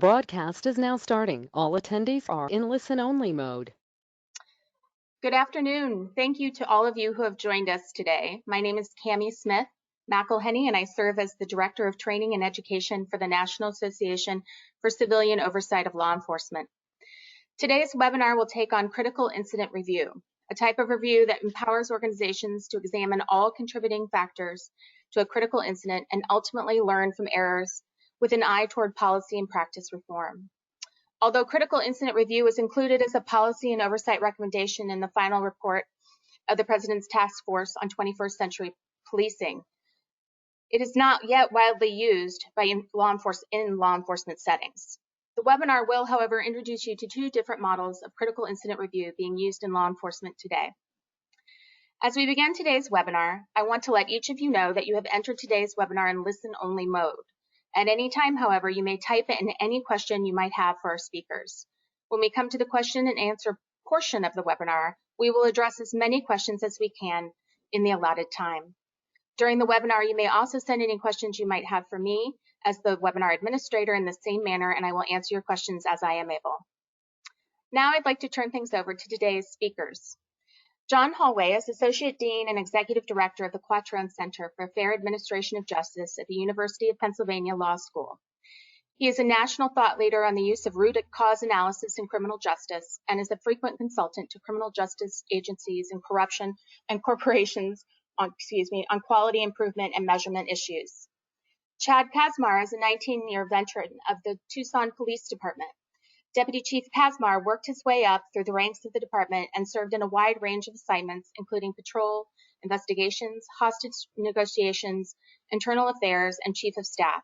Broadcast is now starting. All attendees are in listen-only mode. Good afternoon. Thank you to all of you who have joined us today. My name is Cami Smith McElhenney, and I serve as the Director of Training and Education for the National Association for Civilian Oversight of Law Enforcement. Today's webinar will take on critical incident review, a type of review that empowers organizations to examine all contributing factors to a critical incident and ultimately learn from errors with an eye toward policy and practice reform. Although critical incident review is included as a policy and oversight recommendation in the final report of the President's Task Force on 21st Century Policing, it is not yet widely used by law enforcement settings. The webinar will, however, introduce you to two different models of critical incident review being used in law enforcement today. As we begin today's webinar, I want to let each of you know that you have entered today's webinar in listen-only mode. At any time, however, you may type in any question you might have for our speakers. When we come to the question and answer portion of the webinar, we will address as many questions as we can in the allotted time. During the webinar, you may also send any questions you might have for me as the webinar administrator in the same manner, and I will answer your questions as I am able. Now I'd like to turn things over to today's speakers. John Hallway is Associate Dean and Executive Director of the Quattrone Center for Fair Administration of Justice at the University of Pennsylvania Law School. He is a national thought leader on the use of root cause analysis in criminal justice and is a frequent consultant to criminal justice agencies and corruption and corporations on quality improvement and measurement issues. Chad Kazmar is a 19-year veteran of the Tucson Police Department. Deputy Chief Kazmar worked his way up through the ranks of the department and served in a wide range of assignments, including patrol, investigations, hostage negotiations, internal affairs, and chief of staff.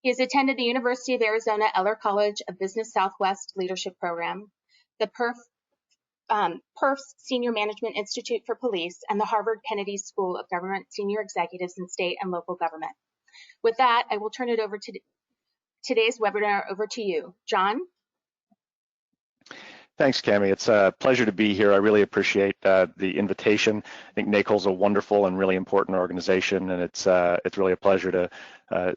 He has attended the University of Arizona Eller College of Business Southwest Leadership Program, the PERF's Senior Management Institute for Police, and the Harvard Kennedy School of Government Senior Executives in State and Local Government. With that, I will turn it over to today's webinar over to you. John? Thanks, Cami. It's a pleasure to be here. I really appreciate the invitation. I think NACL's a wonderful and really important organization, and it's really a pleasure to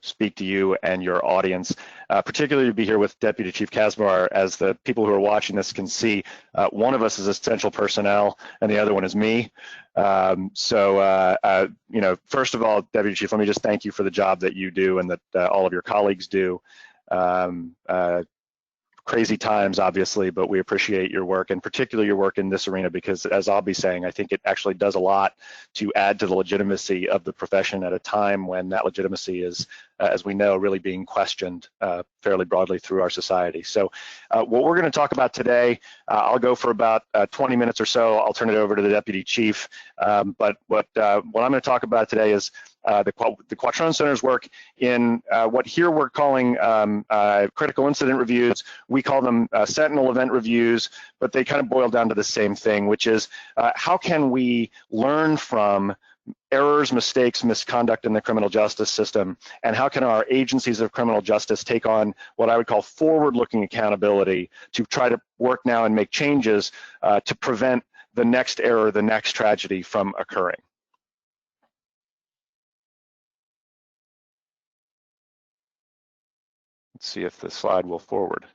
speak to you and your audience, particularly to be here with Deputy Chief Kazmar. As the people who are watching this can see, one of us is essential personnel, and the other one is me. First of all, Deputy Chief, let me just thank you for the job that you do and that all of your colleagues do. Crazy times, obviously, but we appreciate your work, and particularly your work in this arena, because as I'll be saying, I think it actually does a lot to add to the legitimacy of the profession at a time when that legitimacy is, as we know, really being questioned fairly broadly through our society. So what we're going to talk about today, I'll go for about 20 minutes or so. I'll turn it over to the Deputy Chief. But what I'm going to talk about today is the Quattrone Center's work in what here we're calling critical incident reviews. We call them Sentinel event reviews, but they kind of boil down to the same thing, which is how can we learn from errors, mistakes, misconduct in the criminal justice system, and how can our agencies of criminal justice take on what I would call forward-looking accountability to try to work now and make changes to prevent the next error, the next tragedy from occurring. Let's see if the slide will forward.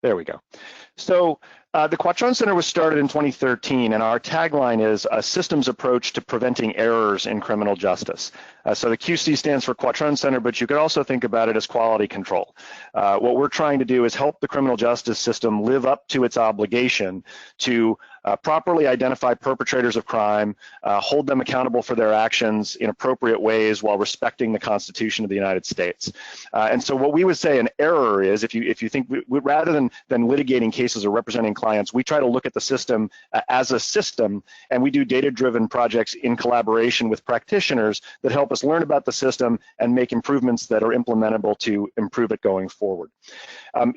There we go. So the Quattrone Center was started in 2013, and our tagline is a systems approach to preventing errors in criminal justice. So the QC stands for Quattrone Center, but you could also think about it as quality control. What we're trying to do is help the criminal justice system live up to its obligation to properly identify perpetrators of crime, hold them accountable for their actions in appropriate ways while respecting the Constitution of the United States. And so what we would say an error is, if you think, rather than litigating cases or representing clients, we try to look at the system as a system, and we do data-driven projects in collaboration with practitioners that help us learn about the system and make improvements that are implementable to improve it going forward.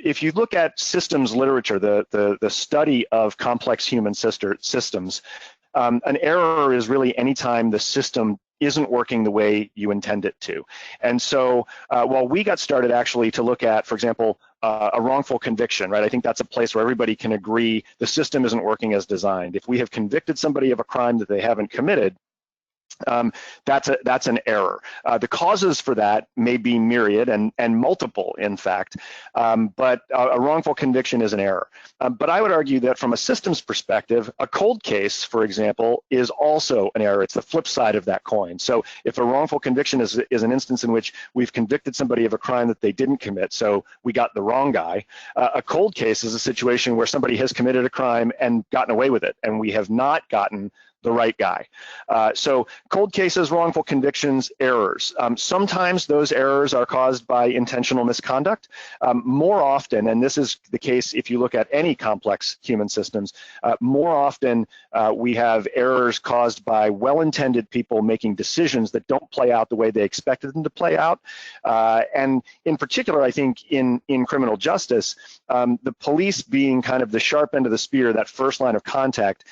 If you look at systems literature, the study of complex human systems, an error is really any time the system isn't working the way you intend it to. And so while we got started actually to look at, for example, a wrongful conviction, right? I think that's a place where everybody can agree the system isn't working as designed. If we have convicted somebody of a crime that they haven't committed, That's an error. The causes for that may be myriad and multiple, in fact, but a wrongful conviction is an error. But I would argue that from a systems perspective, a cold case, for example, is also an error. It's the flip side of that coin. So if a wrongful conviction is an instance in which we've convicted somebody of a crime that they didn't commit, so we got the wrong guy, a cold case is a situation where somebody has committed a crime and gotten away with it, and we have not gotten the right guy. So cold cases, wrongful convictions, errors. Sometimes those errors are caused by intentional misconduct. More often, and this is the case if you look at any complex human systems, more often we have errors caused by well-intended people making decisions that don't play out the way they expected them to play out. And in particular, I think in criminal justice, the police being kind of the sharp end of the spear, that first line of contact,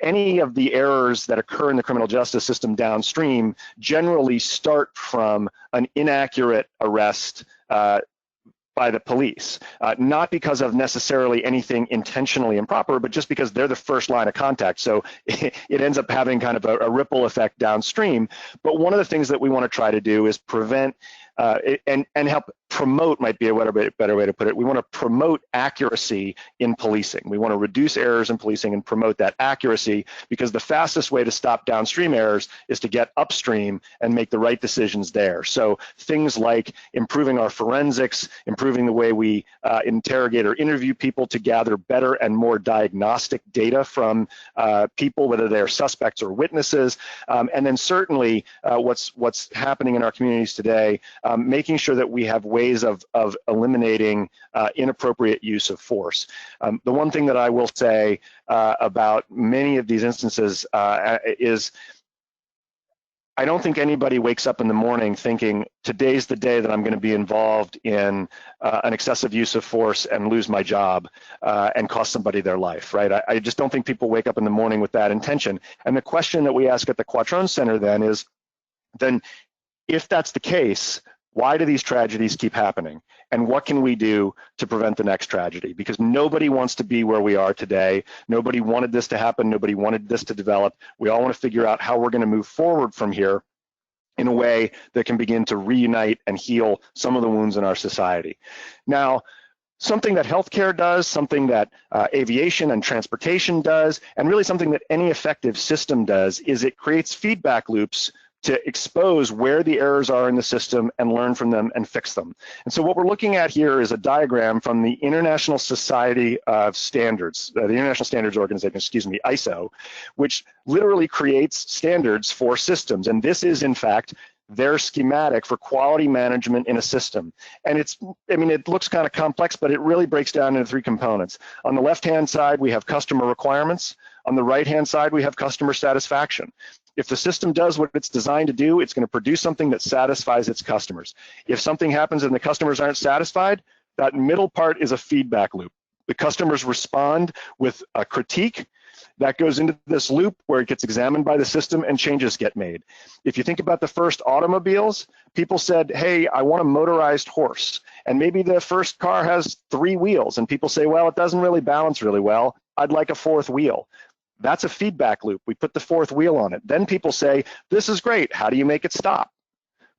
any of the errors that occur in the criminal justice system downstream generally start from an inaccurate arrest by the police, not because of necessarily anything intentionally improper, but just because they're the first line of contact. So it ends up having kind of a ripple effect downstream. But one of the things that we want to try to do is prevent and help promote, might be a better way to put it. We want to promote accuracy in policing. We want to reduce errors in policing and promote that accuracy, because the fastest way to stop downstream errors is to get upstream and make the right decisions there. So things like improving our forensics, improving the way we interrogate or interview people to gather better and more diagnostic data from people, whether they're suspects or witnesses, and then certainly what's happening in our communities today, making sure that we have ways of eliminating inappropriate use of force. The one thing that I will say about many of these instances is I don't think anybody wakes up in the morning thinking, today's the day that I'm going to be involved in an excessive use of force and lose my job and cost somebody their life, right? I just don't think people wake up in the morning with that intention. And the question that we ask at the Quattrone Center then is, if that's the case, why do these tragedies keep happening? And what can we do to prevent the next tragedy? Because nobody wants to be where we are today. Nobody wanted this to happen. Nobody wanted this to develop. We all want to figure out how we're going to move forward from here in a way that can begin to reunite and heal some of the wounds in our society. Now, something that healthcare does, something that aviation and transportation does, and really something that any effective system does, is it creates feedback loops to expose where the errors are in the system and learn from them and fix them. And so what we're looking at here is a diagram from the International Society of Standards, the International Standards Organization, excuse me, ISO, which literally creates standards for systems. And this is, in fact, their schematic for quality management in a system. And it looks kind of complex, but it really breaks down into three components. On the left-hand side, we have customer requirements. On the right-hand side, we have customer satisfaction. If the system does what it's designed to do, it's going to produce something that satisfies its customers. If something happens and the customers aren't satisfied, that middle part is a feedback loop. The customers respond with a critique that goes into this loop where it gets examined by the system and changes get made. If you think about the first automobiles, people said, hey, I want a motorized horse. And maybe the first car has 3 wheels, and people say, well, it doesn't really balance really well. I'd like a 4th wheel. That's a feedback loop. We put the 4th wheel on it. Then people say, this is great. How do you make it stop?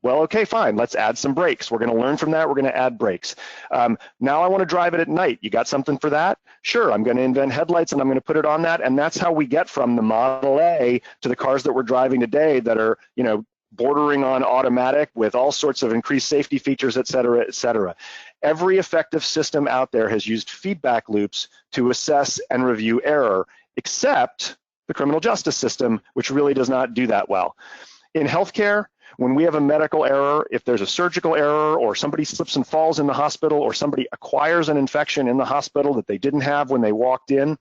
Well, okay, fine. Let's add some brakes. We're going to learn from that. We're going to add brakes. Now I want to drive it at night. You got something for that? Sure. I'm going to invent headlights and I'm going to put it on that. And that's how we get from the Model A to the cars that we're driving today that are, bordering on automatic with all sorts of increased safety features, et cetera, et cetera. Every effective system out there has used feedback loops to assess and review error, except the criminal justice system, which really does not do that well. In healthcare, when we have a medical error, if there's a surgical error or somebody slips and falls in the hospital or somebody acquires an infection in the hospital that they didn't have when they walked in,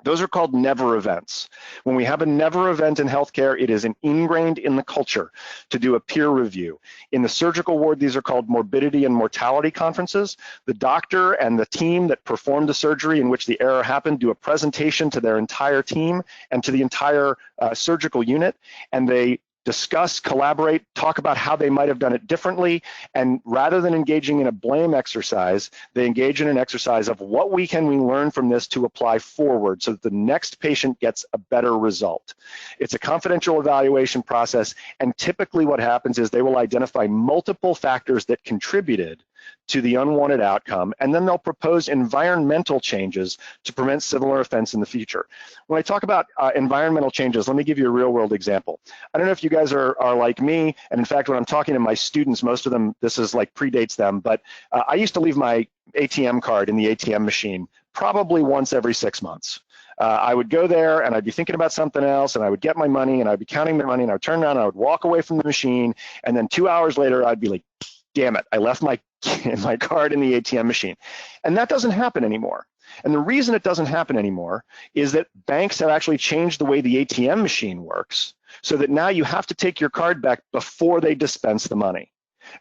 those are called never events. When we have a never event in healthcare, it is ingrained in the culture to do a peer review. In the surgical ward, these are called morbidity and mortality conferences. The doctor and the team that performed the surgery in which the error happened do a presentation to their entire team and to the entire surgical unit, and they discuss, collaborate, talk about how they might have done it differently, and rather than engaging in a blame exercise, they engage in an exercise of what can we learn from this to apply forward so that the next patient gets a better result. It's a confidential evaluation process, and typically what happens is they will identify multiple factors that contributed to the unwanted outcome, and then they'll propose environmental changes to prevent similar offense in the future. When I talk about environmental changes, let me give you a real world example. I don't know if you guys are like me, and in fact, when I'm talking to my students, most of them, this is like predates them, but I used to leave my ATM card in the ATM machine probably once every 6 months. I would go there and I'd be thinking about something else, and I would get my money and I'd be counting my money, and I would turn around and I would walk away from the machine, and then 2 hours later I'd be like, damn it, I left my card in the ATM machine. And that doesn't happen anymore. And the reason it doesn't happen anymore is that banks have actually changed the way the ATM machine works, so that now you have to take your card back before they dispense the money.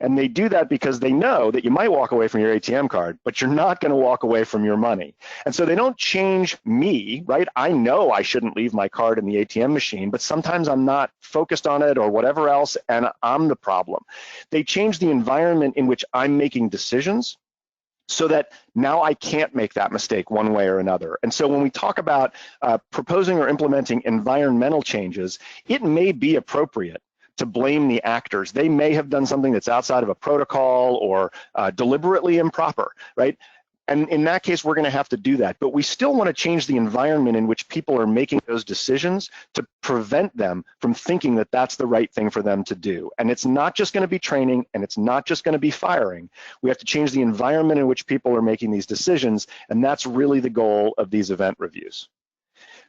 And they do that because they know that you might walk away from your ATM card, but you're not going to walk away from your money. And so they don't change me, right? I know I shouldn't leave my card in the ATM machine, but sometimes I'm not focused on it or whatever else, and I'm the problem. They change the environment in which I'm making decisions so that now I can't make that mistake one way or another. And so when we talk about proposing or implementing environmental changes, it may be appropriate to blame the actors. They may have done something that's outside of a protocol or deliberately improper, right? And in that case, we're going to have to do that. But we still want to change the environment in which people are making those decisions to prevent them from thinking that that's the right thing for them to do. And it's not just going to be training, and it's not just going to be firing. We have to change the environment in which people are making these decisions, and that's really the goal of these event reviews.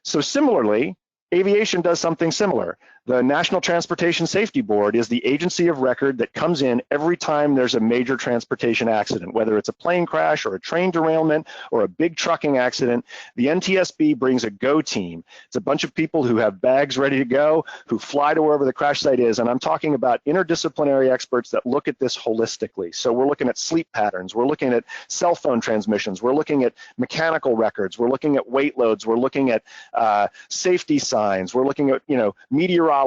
So similarly, aviation does something similar. The National Transportation Safety Board is the agency of record that comes in every time there's a major transportation accident, whether it's a plane crash or a train derailment or a big trucking accident. The NTSB brings a go team. It's a bunch of people who have bags ready to go, who fly to wherever the crash site is, and I'm talking about interdisciplinary experts that look at this holistically. So we're looking at sleep patterns, we're looking at cell phone transmissions, we're looking at mechanical records, we're looking at weight loads, we're looking at safety signs, we're looking at meteorology,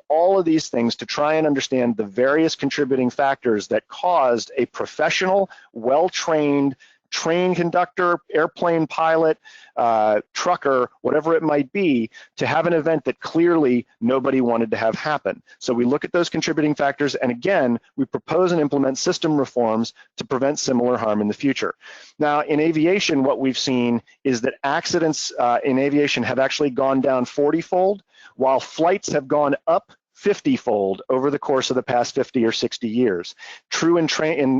all of these things to try and understand the various contributing factors that caused a professional, well-trained train conductor, airplane pilot, trucker, whatever it might be, to have an event that clearly nobody wanted to have happen. So we look at those contributing factors, and again, we propose and implement system reforms to prevent similar harm in the future. Now, in aviation, what we've seen is that accidents in aviation have actually gone down 40-fold, while flights have gone up 50-fold over the course of the past 50 or 60 years. True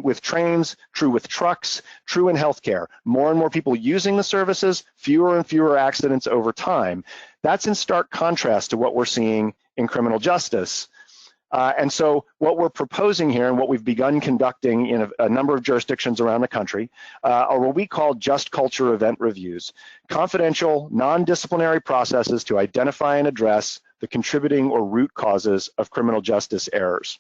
with trains, true with trucks, true in healthcare. More and more people using the services, fewer and fewer accidents over time. That's in stark contrast to what we're seeing in criminal justice. And so what we're proposing here, and what we've begun conducting in a number of jurisdictions around the country, are what we call just culture event reviews. Confidential, non-disciplinary processes to identify and address the contributing or root causes of criminal justice errors.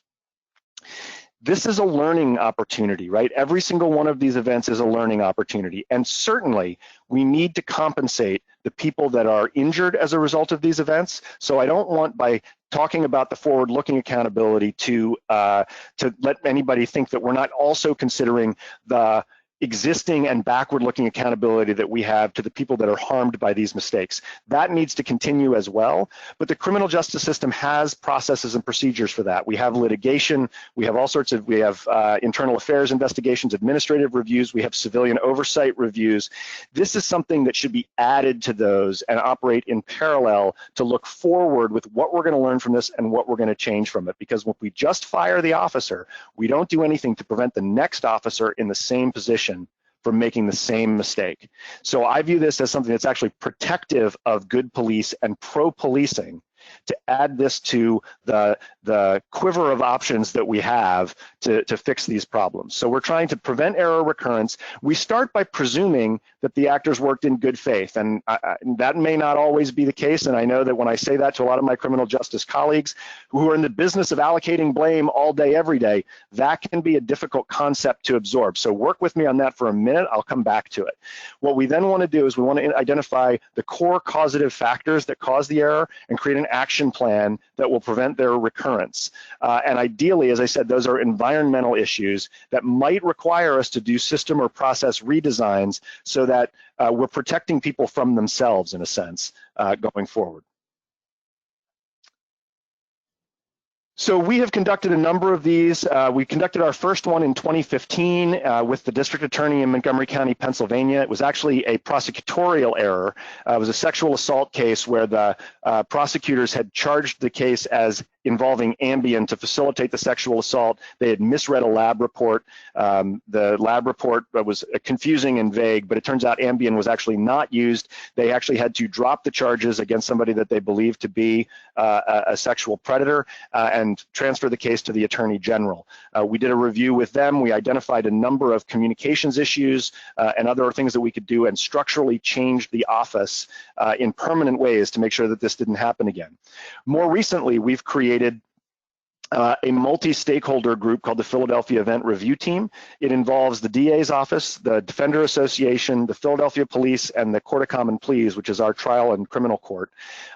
This is a learning opportunity, right? Every single one of these events is a learning opportunity. And certainly we need to compensate the people that are injured as a result of these events. So I don't want, by talking about the forward-looking accountability, to let anybody think that we're not also considering the existing and backward-looking accountability that we have to the people that are harmed by these mistakes. That needs to continue as well, but the criminal justice system has processes and procedures for that. We have litigation, we have all sorts of, we have internal affairs investigations, administrative reviews, we have civilian oversight reviews. This is something that should be added to those and operate in parallel to look forward with what we're gonna learn from this and what we're gonna change from it. Because if we just fire the officer, we don't do anything to prevent the next officer in the same position from making the same mistake. So I view this as something that's actually protective of good police and pro-policing, to add this to the quiver of options that we have to fix these problems. So we're trying to prevent error recurrence. We start by presuming that the actors worked in good faith, and that may not always be the case, and I know that when I say that to a lot of my criminal justice colleagues who are in the business of allocating blame all day, every day, that can be a difficult concept to absorb. So work with me on that for a minute, I'll come back to it. What we then want to do is we want to identify the core causative factors that cause the error and create an action plan that will prevent their recurrence. And ideally, as I said, those are environmental issues that might require us to do system or process redesigns so that we're protecting people from themselves, in a sense, going forward. So we have conducted a number of these. We conducted our first one in 2015 with the district attorney in Montgomery County, Pennsylvania. It was actually a prosecutorial error. It was a sexual assault case where the prosecutors had charged the case as involving Ambien to facilitate the sexual assault. They had misread a lab report. The lab report was confusing and vague, but it turns out Ambien was actually not used. They actually had to drop the charges against somebody that they believed to be a sexual predator and transfer the case to the Attorney General. We did a review with them. We identified a number of communications issues and other things that we could do, and structurally changed the office in permanent ways to make sure that this didn't happen again. More recently, we've created a multi-stakeholder group called the Philadelphia Event Review Team. It involves the DA's office, the Defender Association, the Philadelphia Police, and the Court of Common Pleas, which is our trial and criminal court.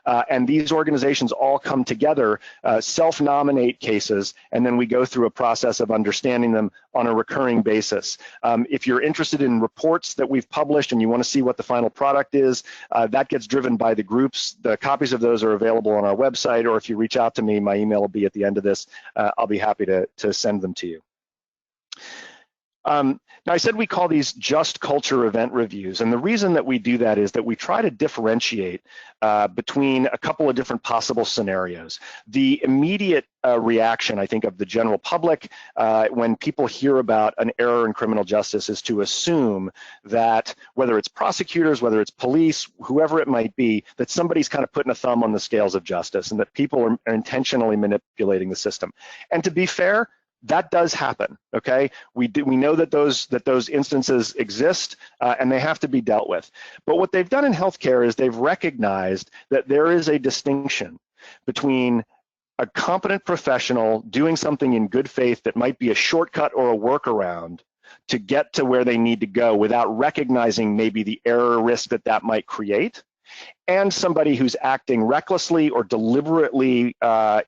And these organizations all come together, self-nominate cases, and then we go through a process of understanding them on a recurring basis. If you're interested in reports that we've published and you want to see what the final product is, that gets driven by the groups. The copies of those are available on our website, or if you reach out to me, my email will be at the end of this. I'll be happy to send them to you. Now, I said we call these just culture event reviews, and the reason that we do that is that we try to differentiate between a couple of different possible scenarios. The immediate reaction, I think, of the general public when people hear about an error in criminal justice is to assume that whether it's prosecutors, whether it's police, whoever it might be, that somebody's kind of putting a thumb on the scales of justice and that people are intentionally manipulating the system. And to be fair, that does happen, okay? We know that those instances exist and they have to be dealt with. But what they've done in healthcare is they've recognized that there is a distinction between a competent professional doing something in good faith that might be a shortcut or a workaround to get to where they need to go without recognizing maybe the error risk that that might create, and somebody who's acting recklessly or deliberately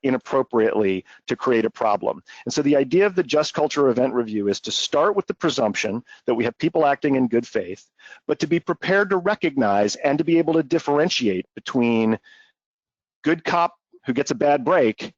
inappropriately to create a problem. And so the idea of the Just Culture Event Review is to start with the presumption that we have people acting in good faith, but to be prepared to recognize and to be able to differentiate between good cop who gets a bad break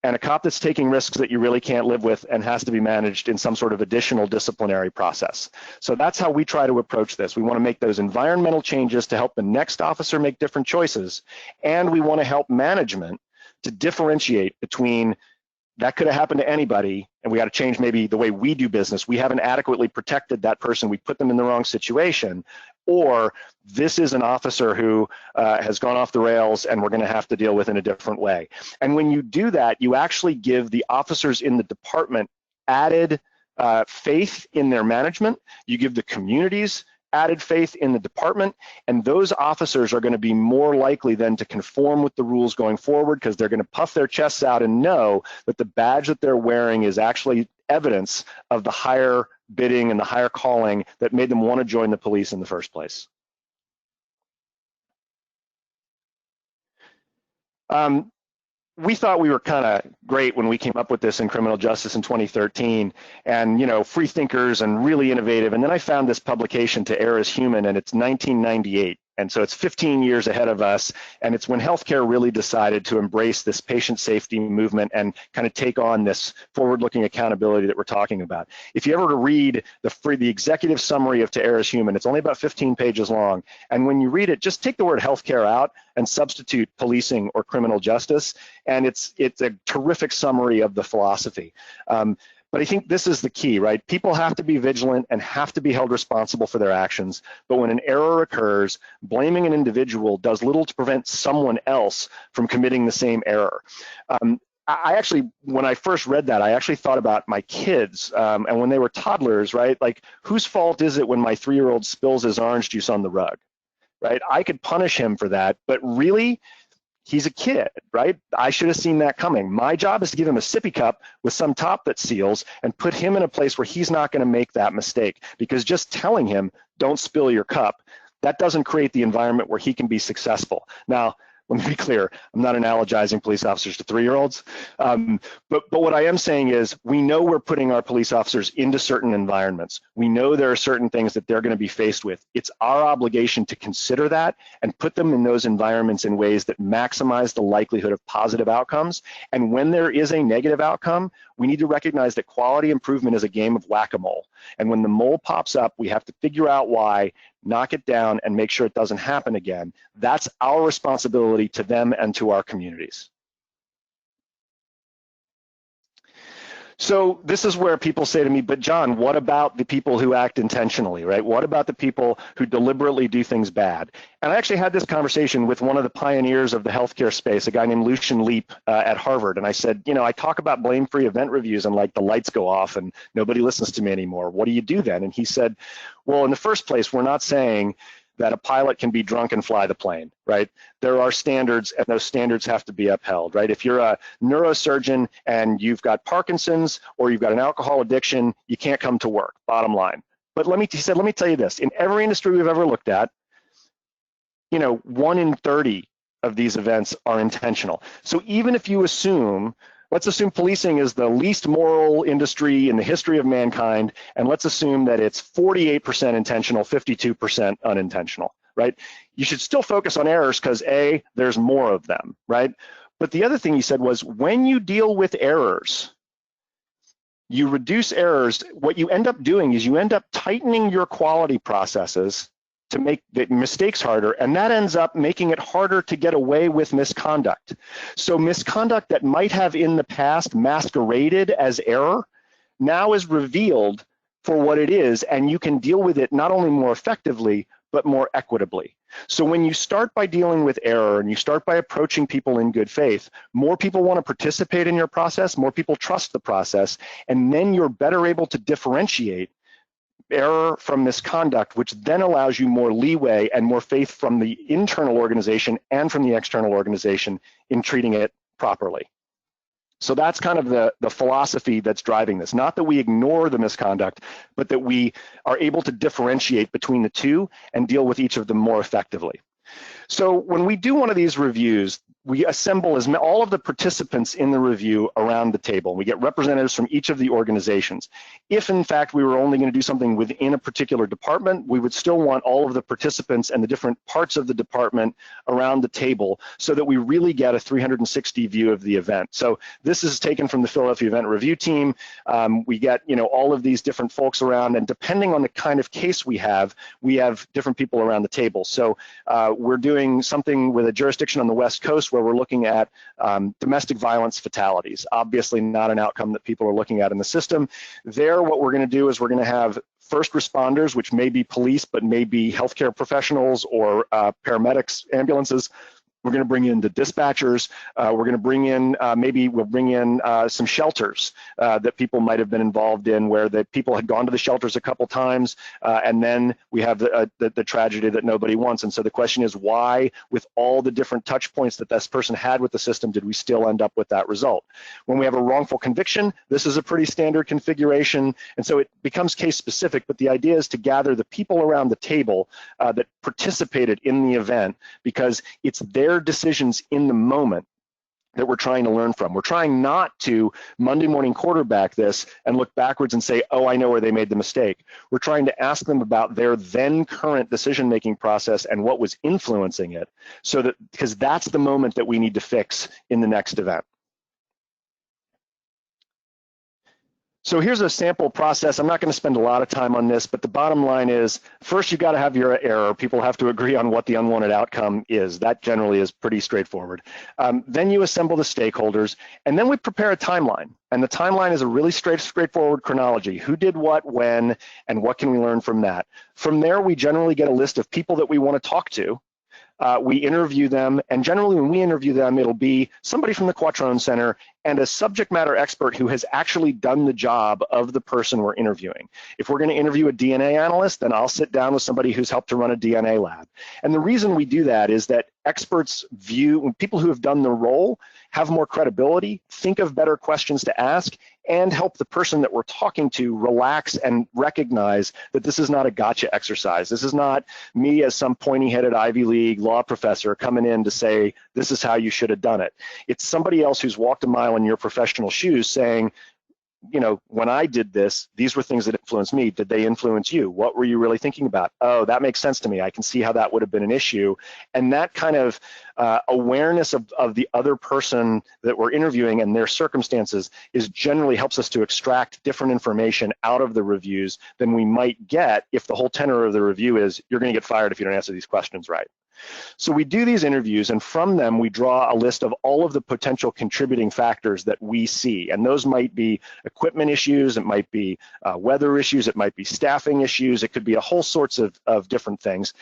and a cop that's taking risks that you really can't live with and has to be managed in some sort of additional disciplinary process. So that's how we try to approach this. We want to make those environmental changes to help the next officer make different choices, and we want to help management to differentiate between that could have happened to anybody, and we got to change maybe the way we do business. We haven't adequately protected that person. We put them in the wrong situation. Or this is an officer who has gone off the rails and we're going to have to deal with in a different way. And when you do that, you actually give the officers in the department added faith in their management. You give the communities added faith in the department, and those officers are going to be more likely then to conform with the rules going forward, because they're going to puff their chests out and know that the badge that they're wearing is actually evidence of the higher bidding and the higher calling that made them want to join the police in the first place. We thought we were kind of great when we came up with this in criminal justice in 2013, and, you know, free thinkers and really innovative. And then I found this publication, To Err is Human, and it's 1998. And so it's 15 years ahead of us, and it's when healthcare really decided to embrace this patient safety movement and kind of take on this forward-looking accountability that we're talking about. If you ever read the executive summary of To Err is Human, it's only about 15 pages long, and when you read it, just take the word healthcare out and substitute policing or criminal justice, and it's a terrific summary of the philosophy. But I think this is the key, right? People have to be vigilant and have to be held responsible for their actions. But when an error occurs, blaming an individual does little to prevent someone else from committing the same error. I actually, when I first read that, I actually thought about my kids and when they were toddlers, right? Like, whose fault is it when my 3-year-old spills his orange juice on the rug, right? I could punish him for that, but really, he's a kid, right? I should have seen that coming. My job is to give him a sippy cup with some top that seals and put him in a place where he's not going to make that mistake, because just telling him, don't spill your cup, that doesn't create the environment where he can be successful. Now, Let me be clear, I'm not analogizing police officers to 3-year-olds, but what I am saying is we know we're putting our police officers into certain environments. We know there are certain things that they're going to be faced with. It's our obligation to consider that and put them in those environments in ways that maximize the likelihood of positive outcomes. And when there is a negative outcome, we need to recognize that quality improvement is a game of whack-a-mole. And when the mole pops up, we have to figure out why, knock it down, and make sure it doesn't happen again. That's our responsibility to them and to our communities. So this is where people say to me, but John, what about the people who act intentionally, right? What about the people who deliberately do things bad? And I actually had this conversation with one of the pioneers of the healthcare space, a guy named Lucian Leap at Harvard. And I said, you know, I talk about blame-free event reviews and like the lights go off and nobody listens to me anymore. What do you do then? And he said, well, in the first place, we're not saying that a pilot can be drunk and fly the plane, right? There are standards, and those standards have to be upheld, right? If you're a neurosurgeon and you've got Parkinson's or you've got an alcohol addiction, you can't come to work, bottom line. But he said, let me tell you this, in every industry we've ever looked at, you know, 1 in 30 of these events are intentional. So even if you assume, let's assume policing is the least moral industry in the history of mankind, and let's assume that it's 48% intentional, 52% unintentional, right? You should still focus on errors because A, there's more of them, right? But the other thing he said was when you deal with errors, you reduce errors, what you end up doing is you end up tightening your quality processes to make the mistakes harder, and that ends up making it harder to get away with misconduct. So misconduct that might have in the past masqueraded as error now is revealed for what it is, and you can deal with it not only more effectively, but more equitably. So when you start by dealing with error and you start by approaching people in good faith, more people want to participate in your process, more people trust the process, and then you're better able to differentiate error from misconduct, which then allows you more leeway and more faith from the internal organization and from the external organization in treating it properly. So that's kind of the philosophy that's driving this. Not that we ignore the misconduct, but that we are able to differentiate between the two and deal with each of them more effectively. So when we do one of these reviews, we assemble all of the participants in the review around the table. We get representatives from each of the organizations. If in fact we were only going to do something within a particular department, we would still want all of the participants and the different parts of the department around the table so that we really get a 360 view of the event. So this is taken from the Philadelphia Event Review team. We get, you know, all of these different folks around, and depending on the kind of case we have different people around the table. So we're doing something with a jurisdiction on the West Coast where we're looking at domestic violence fatalities. Obviously not an outcome that people are looking at in the system. There, what we're going to do is we're going to have first responders, which may be police, but may be healthcare professionals or paramedics, ambulances. We're going to bring in the dispatchers. We're going to bring in, maybe we'll bring in some shelters that people might have been involved in, where the people had gone to the shelters a couple times, and then we have the tragedy that nobody wants. And so the question is, why, with all the different touch points that this person had with the system, did we still end up with that result? When we have a wrongful conviction, this is a pretty standard configuration, and so it becomes case specific, but the idea is to gather the people around the table that participated in the event, because it's their decisions in the moment that we're trying to learn from. We're trying not to Monday morning quarterback this and look backwards and say, oh, I know where they made the mistake. We're trying to ask them about their then current decision-making process and what was influencing it, so that, because that's the moment that we need to fix in the next event. So here's a sample process. I'm not going to spend a lot of time on this, but the bottom line is, first you've got to have your error. People have to agree on what the unwanted outcome is. That generally is pretty straightforward. Then you assemble the stakeholders, and then we prepare a timeline. And the timeline is a really straightforward chronology. Who did what, when, and what can we learn from that? From there, we generally get a list of people that we want to talk to. We interview them, and generally when we interview them, it'll be somebody from the Quattrone Center and a subject matter expert who has actually done the job of the person we're interviewing. If we're going to interview a DNA analyst, then I'll sit down with somebody who's helped to run a DNA lab. And the reason we do that is that experts view, people who have done the role have more credibility, think of better questions to ask, and help the person that we're talking to relax and recognize that this is not a gotcha exercise. This is not me as some pointy-headed Ivy League law professor coming in to say, this is how you should have done it. It's somebody else who's walked a mile in your professional shoes saying, you know, when I did this, these were things that influenced me. Did they influence you? What were you really thinking about? Oh, that makes sense to me. I can see how that would have been an issue. And that kind of awareness of the other person that we're interviewing and their circumstances is generally helps us to extract different information out of the reviews than we might get if the whole tenor of the review is, you're going to get fired if you don't answer these questions right. So we do these interviews, and from them we draw a list of all of the potential contributing factors that we see, and those might be equipment issues, it might be weather issues, it might be staffing issues, it could be a whole sorts of different things.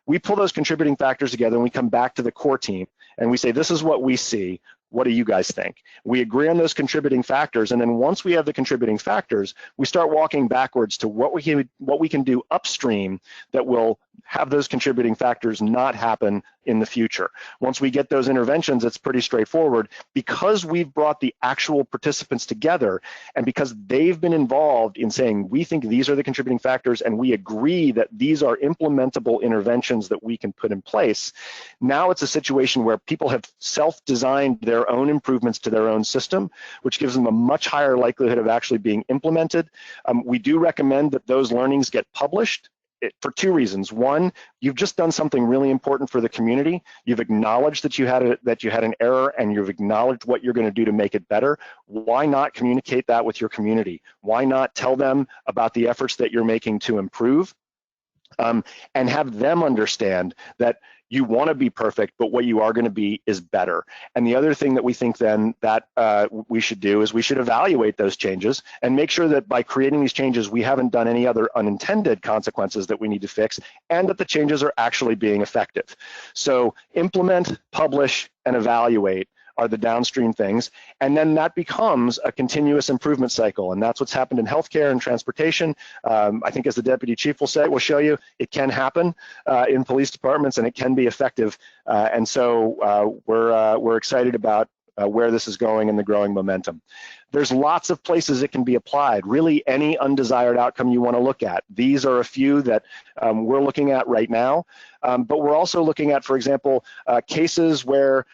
We pull those contributing factors together and we come back to the core team and we say, this is what we see. What do you guys think? We agree on those contributing factors, and then once we have the contributing factors, we start walking backwards to what we can do upstream that will have those contributing factors not happen in the future. Once we get those interventions, it's pretty straightforward. Because we've brought the actual participants together and because they've been involved in saying, we think these are the contributing factors and we agree that these are implementable interventions that we can put in place, now it's a situation where people have self-designed their own improvements to their own system, which gives them a much higher likelihood of actually being implemented. We do recommend that those learnings get published for two reasons. One, you've just done something really important for the community. You've acknowledged that you had an error and you've acknowledged what you're going to do to make it better. Why not communicate that with your community? Why not tell them about the efforts that you're making to improve? And have them understand that you want to be perfect, but what you are going to be is better. And the other thing that we think then that we should do is we should evaluate those changes and make sure that by creating these changes, we haven't done any other unintended consequences that we need to fix, and that the changes are actually being effective. So implement, publish, and evaluate are the downstream things, and then that becomes a continuous improvement cycle, and that's what's happened in healthcare and transportation. I think, as the deputy chief will show you, it can happen in police departments, and it can be effective. And so we're excited about where this is going and the growing momentum. There's lots of places it can be applied, really any undesired outcome you want to look at. These are a few that we're looking at right now, but we're also looking at, for example, cases where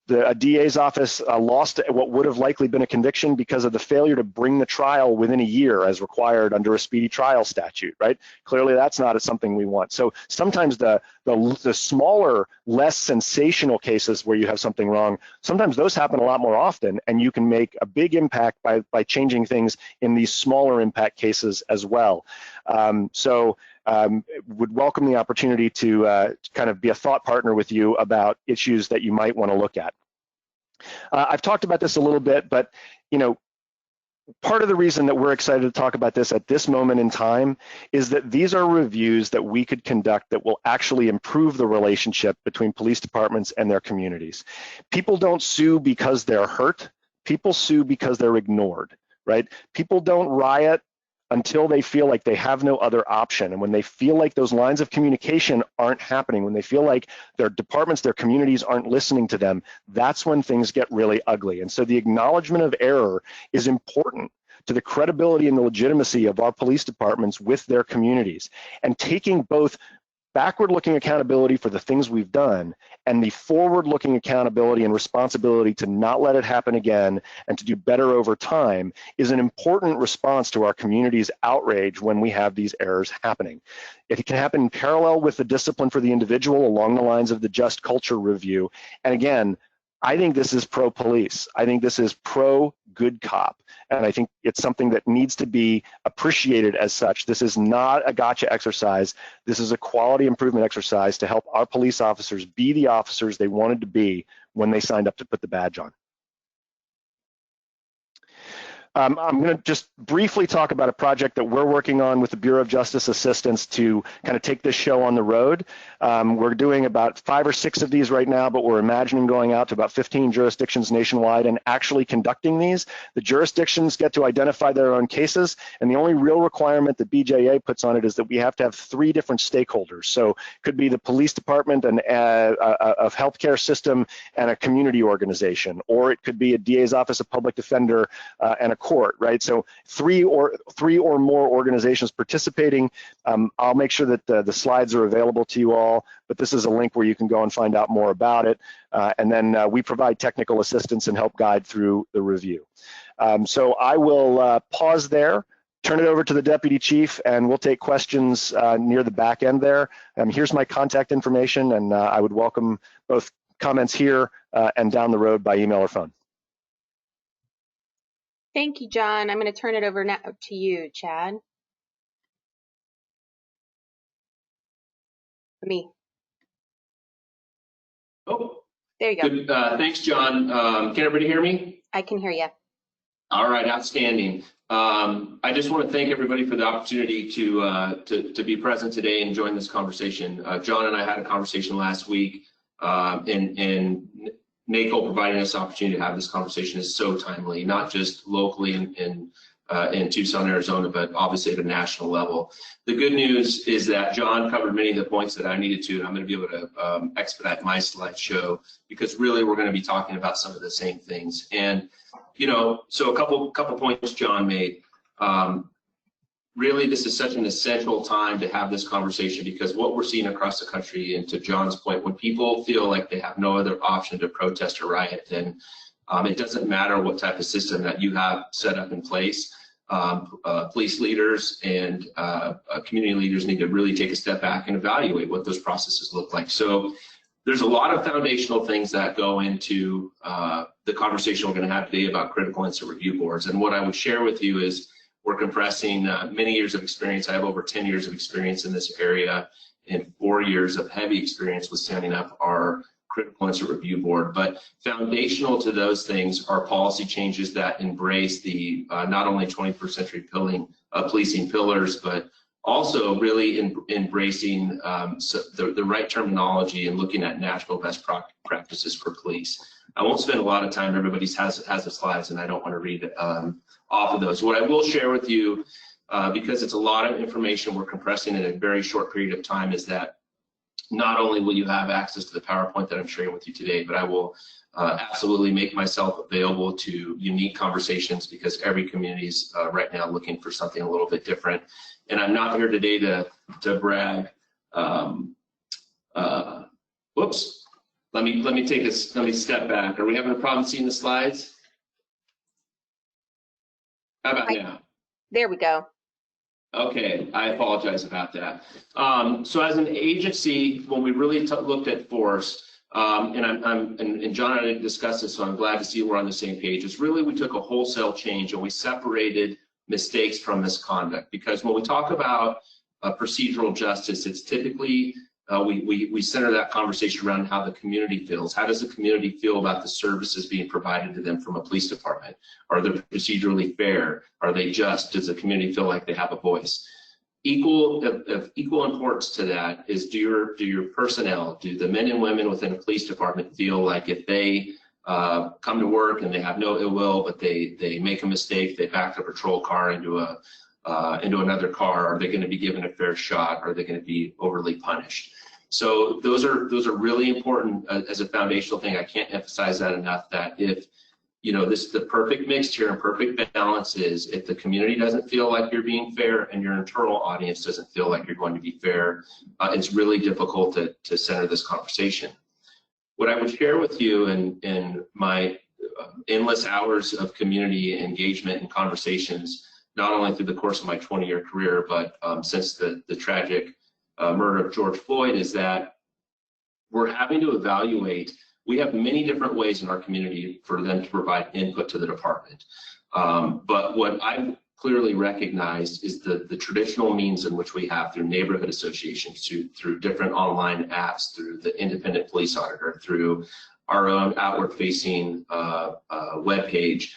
a DA's office lost what would have likely been a conviction because of the failure to bring the trial within a year as required under a speedy trial statute, right? Clearly that's not something we want. So sometimes the smaller, less sensational cases where you have something wrong, sometimes those happen a lot more often, and you can make a big impact by changing things in these smaller impact cases as well. Would welcome the opportunity to kind of be a thought partner with you about issues that you might want to look at. I've talked about this a little bit, but you know, part of the reason that we're excited to talk about this at this moment in time is that these are reviews that we could conduct that will actually improve the relationship between police departments and their communities. People don't sue because they're hurt. People sue because they're ignored, right? People don't riot until they feel like they have no other option. And when they feel like those lines of communication aren't happening, when they feel like their departments, their communities aren't listening to them, that's when things get really ugly. And so the acknowledgement of error is important to the credibility and the legitimacy of our police departments with their communities. And taking both backward-looking accountability for the things we've done and the forward-looking accountability and responsibility to not let it happen again and to do better over time is an important response to our community's outrage when we have these errors happening. It can happen in parallel with the discipline for the individual along the lines of the Just Culture Review. And again, I think this is pro-police. I think this is pro-good cop. And I think it's something that needs to be appreciated as such. This is not a gotcha exercise. This is a quality improvement exercise to help our police officers be the officers they wanted to be when they signed up to put the badge on. I'm going to just briefly talk about a project that we're working on with the Bureau of Justice Assistance to kind of take this show on the road. We're doing about 5 or 6 of these right now, but we're imagining going out to about 15 jurisdictions nationwide and actually conducting these. The jurisdictions get to identify their own cases, and the only real requirement that BJA puts on it is that we have to have 3 different stakeholders. So it could be the police department and a healthcare system and a community organization, or it could be a DA's office, a public defender, and a court, right? So three or more organizations participating. I'll make sure that the slides are available to you all, but this is a link where you can go and find out more about it. And then we provide technical assistance and help guide through the review. So I will pause there, turn it over to the Deputy Chief, and we'll take questions near the back end there. Here's my contact information, and I would welcome both comments here and down the road by email or phone. Thank you, John. I'm going to turn it over now to you, Chad. Me. Oh, there you go. Good. Thanks, John. Can everybody hear me? I can hear you. All right, outstanding. I just want to thank everybody for the opportunity to be present today and join this conversation. John and I had a conversation last week, and NACO providing us the opportunity to have this conversation is so timely, not just locally in Tucson, Arizona, but obviously at a national level. The good news is that John covered many of the points that I needed to, and I'm going to be able to expedite my slideshow because really we're going to be talking about some of the same things. And so a couple points John made. Really, this is such an essential time to have this conversation because what we're seeing across the country, and to John's point, when people feel like they have no other option to protest or riot, then it doesn't matter what type of system that you have set up in place. Police leaders and community leaders need to really take a step back and evaluate what those processes look like. So there's a lot of foundational things that go into the conversation we're going to have today about critical incident review boards. And what I would share with you is we're compressing many years of experience. I have over 10 years of experience in this area and 4 years of heavy experience with standing up our critical incident review board. But foundational to those things are policy changes that embrace the not only 21st century policing pillars, but also really embracing the right terminology and looking at national best practices for police. I won't spend a lot of time. Everybody has the slides, and I don't want to read off of those. What I will share with you, because it's a lot of information we're compressing in a very short period of time, is that not only will you have access to the PowerPoint that I'm sharing with you today, but I will absolutely make myself available to unique conversations because every community is right now looking for something a little bit different. And I'm not here today to brag. Whoops. Let me step back. Are we having a problem seeing the slides? How about now? There we go. Okay, I apologize about that. So as an agency, when we really looked at force, and John and I didn't discuss this, so I'm glad to see we're on the same page. It's really we took a wholesale change and we separated mistakes from misconduct, because when we talk about procedural justice, it's typically we center that conversation around how the community feels. How does the community feel about the services being provided to them from a police department? Are they procedurally fair? Are they just? Does the community feel like they have a voice? Equal importance to that is do your personnel, do the men and women within a police department feel like if they come to work and they have no ill will, but they make a mistake, they back a patrol car into another car, are they going to be given a fair shot? Are they going to be overly punished? So those are really important as a foundational thing. I can't emphasize that enough, that if the perfect mix here and perfect balance is if the community doesn't feel like you're being fair and your internal audience doesn't feel like you're going to be fair, it's really difficult to center this conversation. What I would share with you in my endless hours of community engagement and conversations, not only through the course of my 20-year career, but since the tragic murder of George Floyd, is that we're having to evaluate. We have many different ways in our community for them to provide input to the department. But what I've clearly recognized is the traditional means in which we have through neighborhood associations, through different online apps, through the independent police auditor, through our own outward-facing webpage.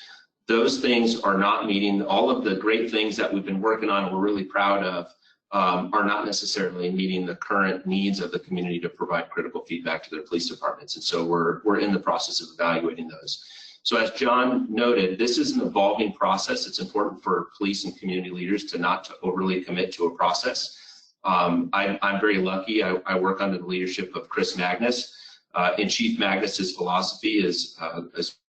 Those things are not meeting all of the great things that we've been working on and we're really proud of. Are not necessarily meeting the current needs of the community to provide critical feedback to their police departments. And so we're in the process of evaluating those. So as John noted, this is an evolving process. It's important for police and community leaders to not to overly commit to a process. I'm very lucky. I work under the leadership of Chris Magnus. And Chief Magnus's philosophy is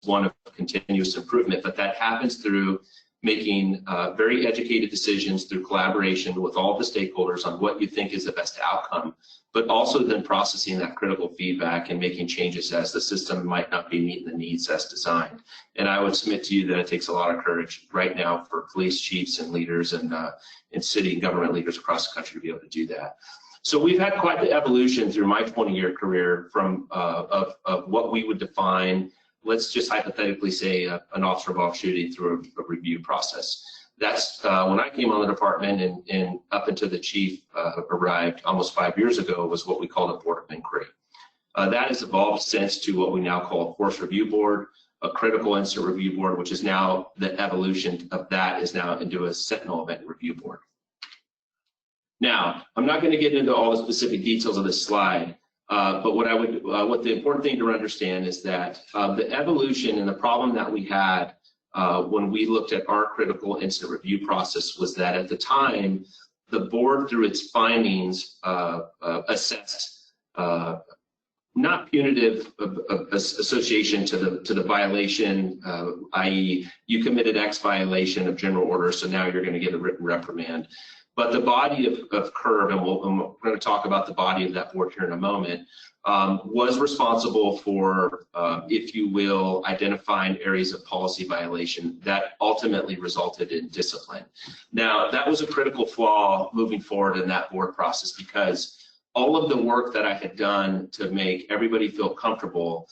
one of continuous improvement, but that happens through making very educated decisions through collaboration with all the stakeholders on what you think is the best outcome, but also then processing that critical feedback and making changes as the system might not be meeting the needs as designed. And I would submit to you that it takes a lot of courage right now for police chiefs and leaders and city and government leaders across the country to be able to do that. So we've had quite the evolution through my 20-year career from of what we would define, let's just hypothetically say an officer-involved shooting through a review process. That's when I came on the department and up until the chief arrived almost 5 years ago was what we called a board of inquiry. That has evolved since to what we now call a force review board, a critical incident review board, which is now the evolution of that is now into a Sentinel event review board. Now, I'm not going to get into all the specific details of this slide, but what the important thing to understand is that the evolution and the problem that we had when we looked at our critical incident review process was that at the time, the board, through its findings, assessed not punitive association to the violation, i.e., you committed X violation of general order, so now you're going to get a written reprimand. But the body of curve, and we're going to talk about the body of that board here in a moment, was responsible for, if you will, identifying areas of policy violation that ultimately resulted in discipline. Now, that was a critical flaw moving forward in that board process because all of the work that I had done to make everybody feel comfortable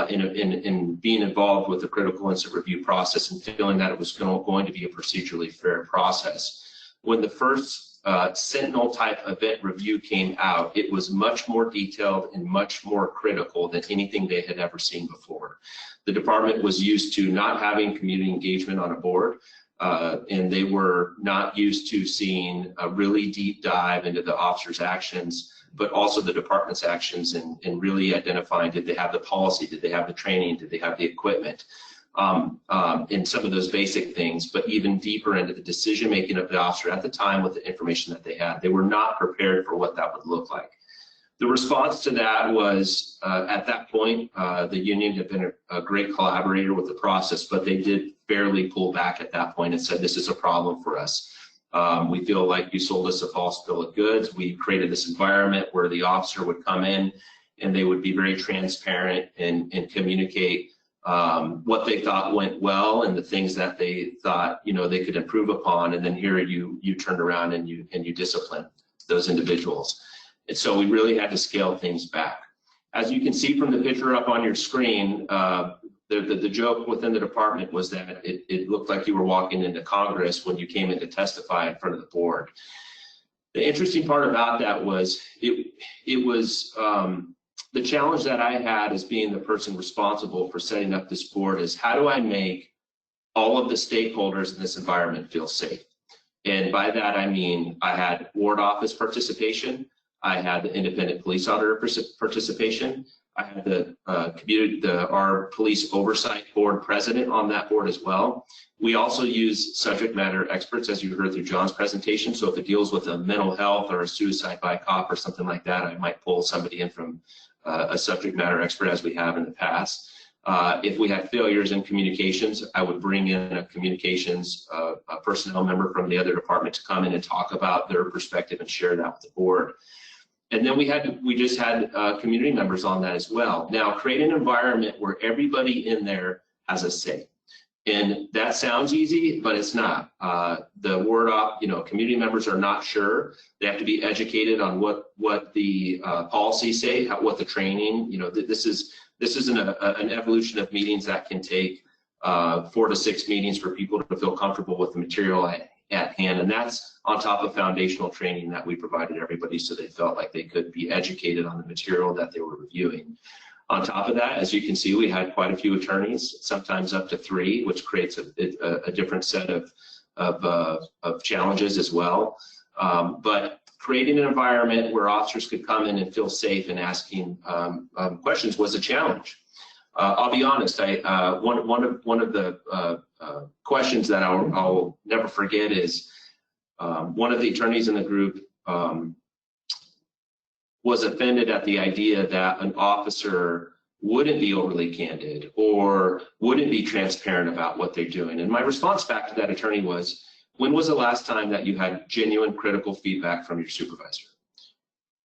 in being involved with the critical incident review process and feeling that it was going to be a procedurally fair process. When the first Sentinel type event review came out, it was much more detailed and much more critical than anything they had ever seen before. The department was used to not having community engagement on a board, and they were not used to seeing a really deep dive into the officer's actions, but also the department's actions and really identifying, did they have the policy, did they have the training, did they have the equipment, in some of those basic things, but even deeper into the decision making of the officer at the time with the information that they had. They were not prepared for what that would look like. The response to that was, at that point, the union had been a great collaborator with the process, but they did fairly pull back at that point and said, this is a problem for us. We feel like you sold us a false bill of goods. We created this environment where the officer would come in and they would be very transparent and communicate what they thought went well and the things that they thought, you know, they could improve upon. And then here you turned around and you discipline those individuals. And so we really had to scale things back. As you can see from the picture up on your screen, the joke within the department was that it looked like you were walking into Congress when you came in to testify in front of the board. The interesting part about that was it was the challenge that I had as being the person responsible for setting up this board is how do I make all of the stakeholders in this environment feel safe? And by that, I mean, I had ward office participation. I had the independent police auditor participation. I had our police oversight board president on that board as well. We also use subject matter experts, as you heard through John's presentation. So if it deals with a mental health or a suicide by cop or something like that, I might pull somebody in from a subject matter expert, as we have in the past. If we had failures in communications, I would bring in a communications personnel member from the other department to come in and talk about their perspective and share that with the board. And then we just had community members on that as well. Now, create an environment where everybody in there has a say. And that sounds easy, but it's not. The word off, community members are not sure. They have to be educated on what the policies say, what the training. This is an evolution of meetings that can take 4 to 6 meetings for people to feel comfortable with the material at hand, and that's on top of foundational training that we provided everybody so they felt like they could be educated on the material that they were reviewing. On top of that, as you can see, we had quite a few attorneys, sometimes up to 3, which creates a different set of challenges as well. But creating an environment where officers could come in and feel safe and asking questions was a challenge. I'll be honest. One of the questions that I'll never forget is one of the attorneys in the group was offended at the idea that an officer wouldn't be overly candid or wouldn't be transparent about what they're doing. And my response back to that attorney was, when was the last time that you had genuine critical feedback from your supervisor?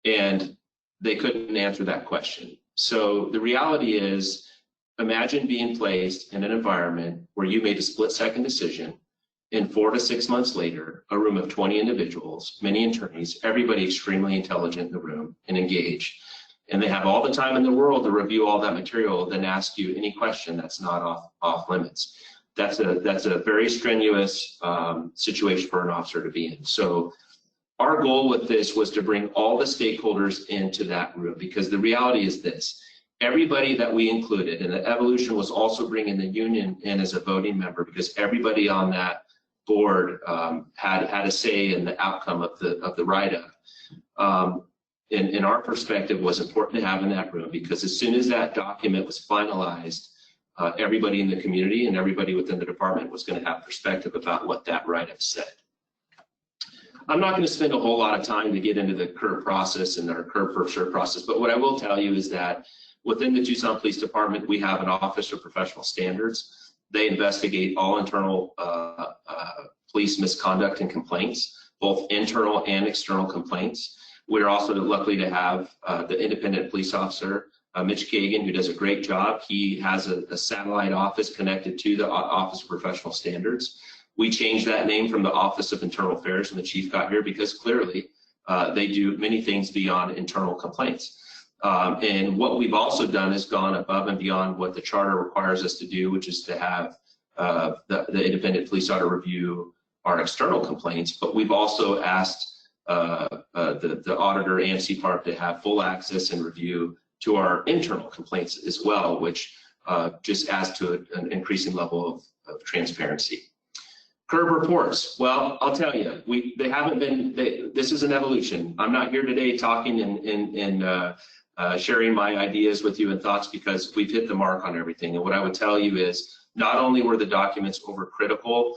And they couldn't answer that question. So the reality is, imagine being placed in an environment where you made a split-second decision, and 4 to 6 months later, a room of 20 individuals, many attorneys, everybody extremely intelligent in the room and engaged, and they have all the time in the world to review all that material, then ask you any question that's not off limits. That's a very strenuous situation for an officer to be in. So our goal with this was to bring all the stakeholders into that room, because the reality is this: everybody that we included, and the evolution was also bringing the union in as a voting member, because everybody on that board had a say in the outcome of the write-up. In our perspective, was important to have in that room, because as soon as that document was finalized, everybody in the community and everybody within the department was going to have perspective about what that write-up said. I'm not going to spend a whole lot of time to get into the CURB process and our CURB for sure process, but what I will tell you is that within the Tucson Police Department, we have an Office of Professional Standards. They investigate all internal police misconduct and complaints, both internal and external complaints. We're also lucky to have the independent police officer, Mitch Kagan, who does a great job. He has a satellite office connected to the Office of Professional Standards. We changed that name from the Office of Internal Affairs when the chief got here, because clearly they do many things beyond internal complaints. And what we've also done is gone above and beyond what the charter requires us to do, which is to have the independent police auditor review our external complaints. But we've also asked the auditor and CPARP to have full access and review to our internal complaints as well, which just adds to an increasing level of transparency. CURB reports. Well, I'll tell you, they haven't been. This is an evolution. I'm not here today talking and sharing my ideas with you and thoughts, because we've hit the mark on everything. And what I would tell you is, not only were the documents overcritical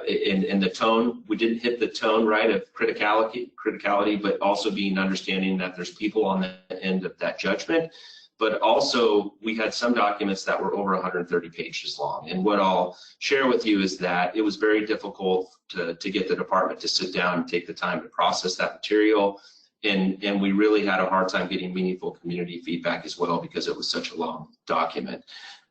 in the tone, we didn't hit the tone right of criticality, but also being understanding that there's people on the end of that judgment. But also, we had some documents that were over 130 pages long. And what I'll share with you is that it was very difficult to get the department to sit down and take the time to process that material. And we really had a hard time getting meaningful community feedback as well, because it was such a long document.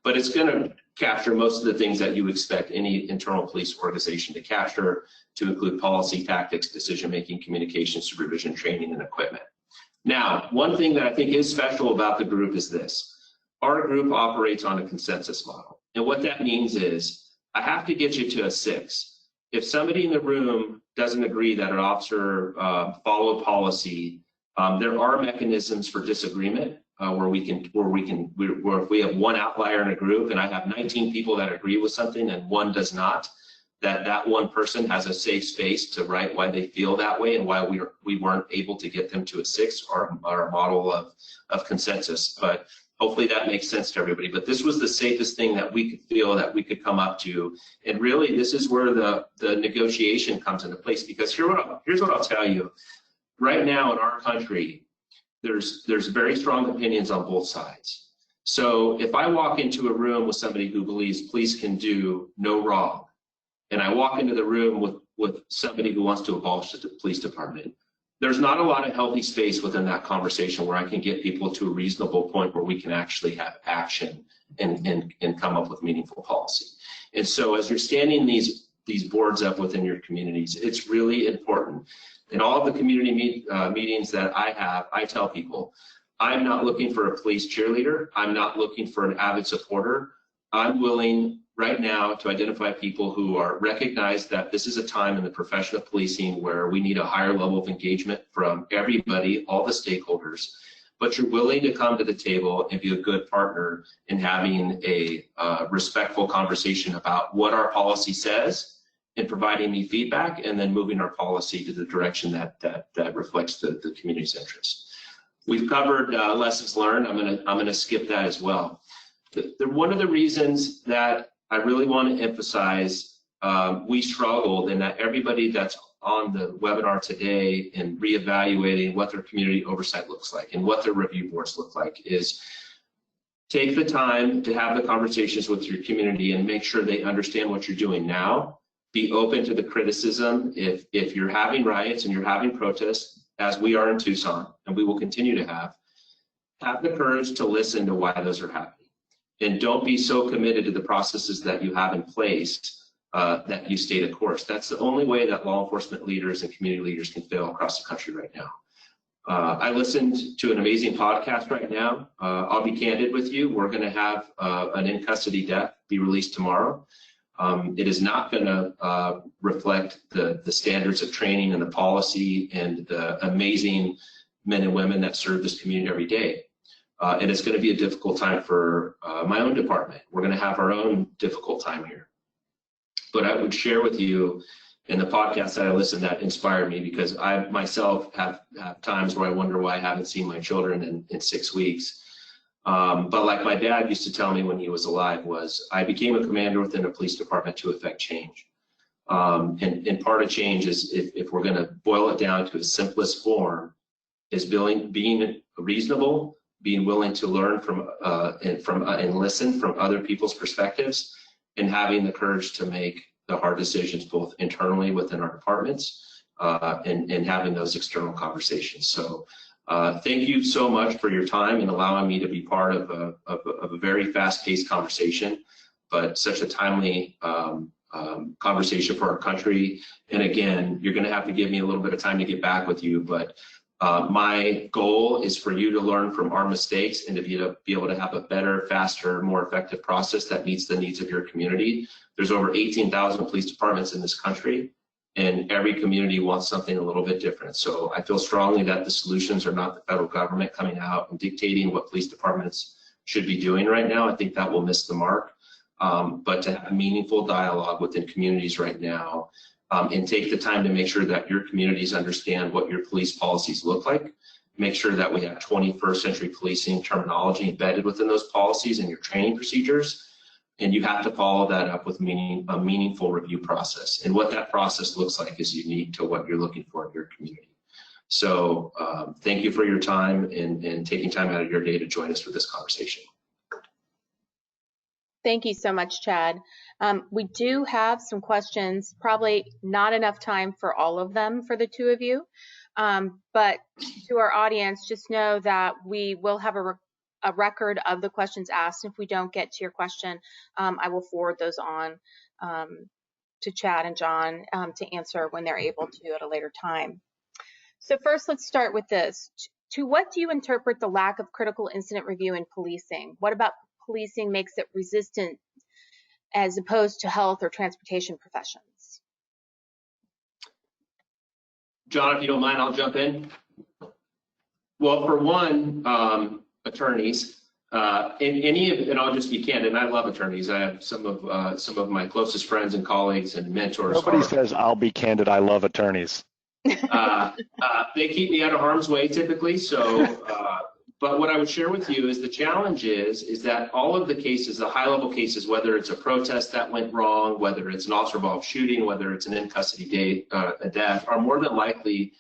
But it's going to capture most of the things that you expect any internal police organization to capture, to include policy, tactics, decision-making, communication, supervision, training, and equipment. Now, one thing that I think is special about the group is this. Our group operates on a consensus model. And what that means is, I have to get you to a 6. If somebody in the room doesn't agree that an officer followed policy, there are mechanisms for disagreement where if we have one outlier in a group and I have 19 people that agree with something and one does not, that one person has a safe space to write why they feel that way and why we weren't able to get them to a 6, our model of consensus. But hopefully that makes sense to everybody. But this was the safest thing that we could feel that we could come up to. And really, this is where the negotiation comes into place, because here's what I'll tell you. Right now in our country, there's very strong opinions on both sides. So if I walk into a room with somebody who believes police can do no wrong, and I walk into the room with somebody who wants to abolish the police department, there's not a lot of healthy space within that conversation where I can get people to a reasonable point where we can actually have action and come up with meaningful policy. And so as you're standing these boards up within your communities, it's really important. In all of the community meetings that I have, I tell people, I'm not looking for a police cheerleader. I'm not looking for an avid supporter. I'm willing right now to identify people who are recognized that this is a time in the profession of policing where we need a higher level of engagement from everybody, all the stakeholders, but you're willing to come to the table and be a good partner in having a respectful conversation about what our policy says and providing me feedback, and then moving our policy to the direction that reflects the community's interests. We've covered lessons learned. I'm gonna skip that as well. One of the reasons that I really want to emphasize we struggled, and that everybody that's on the webinar today in reevaluating what their community oversight looks like and what their review boards look like, is Take the time to have the conversations with your community and make sure they understand what you're doing now. Be open to the criticism. If you're having riots and you're having protests, as we are in Tucson, and we will continue to have the courage to listen to why those are happening. And don't be so committed to the processes that you have in place that you stay the course. That's the only way that law enforcement leaders and community leaders can fail across the country right now. I listened to an amazing podcast right now. I'll be candid with you. We're going to have an in-custody death be released tomorrow. It is not going to reflect the standards of training and the policy and the amazing men and women that serve this community every day. And it's going to be a difficult time for my own department. We're going to have our own difficult time here. But I would share with you in the podcast that I listened that inspired me, because I myself have times where I wonder why I haven't seen my children in 6 weeks. But like my dad used to tell me when he was alive, was I became a commander within a police department to effect change. And part of change is, if we're going to boil it down to its simplest form, is being reasonable, being willing to learn and listen from other people's perspectives, and having the courage to make the hard decisions both internally within our departments and having those external conversations. So thank you so much for your time and allowing me to be part of a very fast-paced conversation, but such a timely conversation for our country. And again, you're going to have to give me a little bit of time to get back with you, but my goal is for you to learn from our mistakes and to be able to have a better, faster, more effective process that meets the needs of your community. There's over 18,000 police departments in this country, and every community wants something a little bit different. So I feel strongly that the solutions are not the federal government coming out and dictating what police departments should be doing right now. I think that will miss the mark. But to have meaningful dialogue within communities right now, and take the time to make sure that your communities understand what your police policies look like. Make sure that we have 21st century policing terminology embedded within those policies and your training procedures. And you have to follow that up with a meaningful review process. And what that process looks like is unique to what you're looking for in your community. So thank you for your time and taking time out of your day to join us for this conversation. Thank you so much, Chad. We do have some questions, probably not enough time for all of them for the two of you, but to our audience, just know that we will have a record of the questions asked. If we don't get to your question, I will forward those on to Chad and John to answer when they're able to at a later time. So first, let's start with this. To what do you interpret the lack of critical incident review in policing? What about policing makes it resistant as opposed to health or transportation professions? John, if you don't mind, I'll jump in. Well, for one, attorneys, and I'll just be candid, and I love attorneys. I have some of my closest friends and colleagues and mentors. Nobody says I'll be candid, I love attorneys. They keep me out of harm's way typically, so but what I would share with you is the challenge is that all of the cases, the high-level cases, whether it's a protest that went wrong, whether it's an officer-involved shooting, whether it's an in-custody death, are more than likely